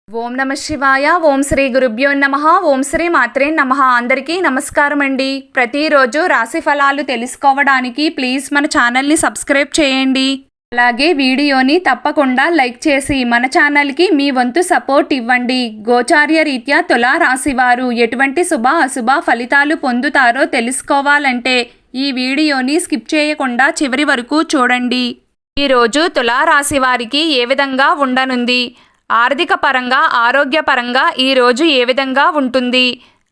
ఓం నమ శివాయ. ఓం శ్రీ గురుభ్యో నమః. ఓం శ్రీ మాత్రే నమః. అందరికీ నమస్కారం అండి. ప్రతిరోజు రాశి ఫలాలు తెలుసుకోవడానికి ప్లీజ్ మన ఛానల్ని సబ్స్క్రైబ్ చేయండి. అలాగే వీడియోని తప్పకుండా లైక్ చేసి మన ఛానల్కి మీ వంతు సపోర్ట్ ఇవ్వండి. గోచార్య రీత్యా తులా రాశివారు ఎటువంటి శుభ అశుభ ఫలితాలు పొందుతారో తెలుసుకోవాలంటే ఈ వీడియోని స్కిప్ చేయకుండా చివరి వరకు చూడండి. ఈరోజు తులా రాశి వారికి ఏ విధంగా ఉండనుంది, ఆర్థిక పరంగా ఆరోగ్యపరంగా ఈరోజు ఏ విధంగా ఉంటుంది,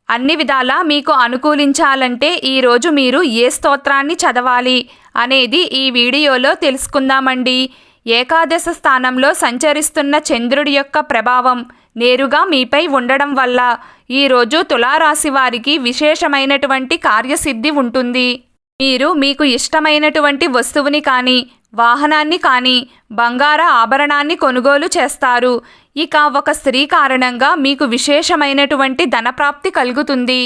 అన్ని విధాలా మీకు అనుకూలించాలంటే ఈరోజు మీరు ఏ స్తోత్రాన్ని చదవాలి అనేది ఈ వీడియోలో తెలుసుకుందామండి. ఏకాదశ స్థానంలో సంచరిస్తున్న చంద్రుడి యొక్క ప్రభావం నేరుగా మీపై ఉండడం వల్ల ఈరోజు తులారాశి వారికి విశేషమైనటువంటి కార్యసిద్ధి ఉంటుంది. మీరు మీకు ఇష్టమైనటువంటి వస్తువుని కానీ వాహనాన్ని కానీ బంగార ఆభరణాన్ని కొనుగోలు చేస్తారు. ఇక ఒక స్త్రీ కారణంగా మీకు విశేషమైనటువంటి ధనప్రాప్తి కలుగుతుంది.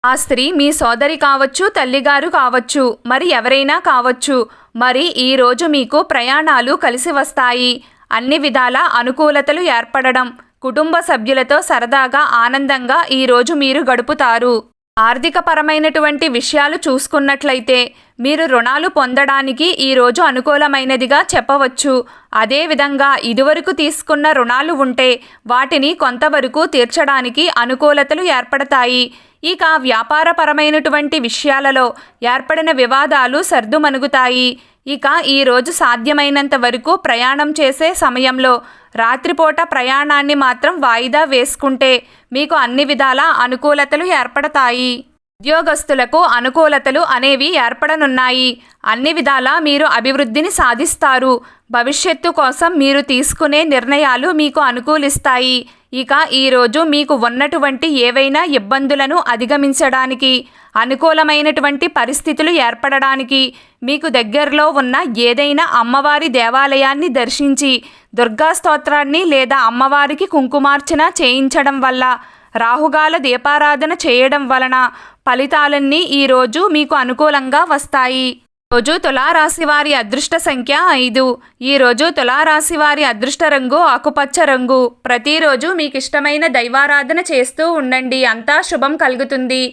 ఆ స్త్రీ మీ సోదరి కావచ్చు, తల్లిగారు కావచ్చు, మరి ఎవరైనా కావచ్చు. మరి ఈరోజు మీకు ప్రయాణాలు కలిసి వస్తాయి. అన్ని విధాల అనుకూలతలు ఏర్పడడం, కుటుంబ సభ్యులతో సరదాగా ఆనందంగా ఈరోజు మీరు గడుపుతారు. ఆర్థికపరమైనటువంటి విషయాలు చూసుకున్నట్లయితే మీరు రుణాలు పొందడానికి ఈరోజు అనుకూలమైనదిగా చెప్పవచ్చు. అదేవిధంగా ఇదివరకు తీసుకున్న రుణాలు ఉంటే వాటిని కొంతవరకు తీర్చడానికి అనుకూలతలు ఏర్పడతాయి. ఇక వ్యాపారపరమైనటువంటి విషయాలలో ఏర్పడిన వివాదాలు సర్దుమణుగుతాయి. ఇక ఈరోజు సాధ్యమైనంత వరకు ప్రయాణం చేసే సమయంలో రాత్రిపూట ప్రయాణాన్ని మాత్రం వాయిదా వేసుకుంటే మీకు అన్ని విధాల అనుకూలతలు ఏర్పడతాయి. ఉద్యోగస్తులకు అనుకూలతలు అనేవి ఏర్పడనున్నాయి. అన్ని విధాలా మీరు అభివృద్ధిని సాధిస్తారు. భవిష్యత్తు కోసం మీరు తీసుకునే నిర్ణయాలు మీకు అనుకూలిస్తాయి. ఇక ఈరోజు మీకు ఉన్నటువంటి ఏవైనా ఇబ్బందులను అధిగమించడానికి, అనుకూలమైనటువంటి పరిస్థితులు ఏర్పడడానికి మీకు దగ్గరలో ఉన్న ఏదైనా అమ్మవారి దేవాలయాన్ని దర్శించి దుర్గా స్తోత్రాన్ని లేదా అమ్మవారికి కుంకుమార్చన చేయించడం వల్ల, రాహుగాల దీపారాధన చేయడం వలన ఫలితాలన్నీ ఈరోజు మీకు అనుకూలంగా వస్తాయి. రోజు తులారాశి వారి అదృష్ట సంఖ్య 5. ఈరోజు తులారాశి వారి అదృష్ట రంగు ఆకుపచ్చ రంగు. ప్రతిరోజు మీకు ఇష్టమైన దైవారాధన చేస్తూ ఉండండి. అంతా శుభం కలుగుతుంది.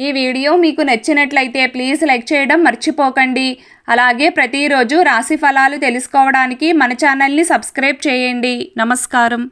ఈ వీడియో మీకు నచ్చినట్లయితే ప్లీజ్ లైక్ చేయడం మర్చిపోకండి. అలాగే ప్రతిరోజు రాశి ఫలాలు తెలుసుకోవడానికి మన ఛానల్ని సబ్స్క్రైబ్ చేయండి. నమస్కారం.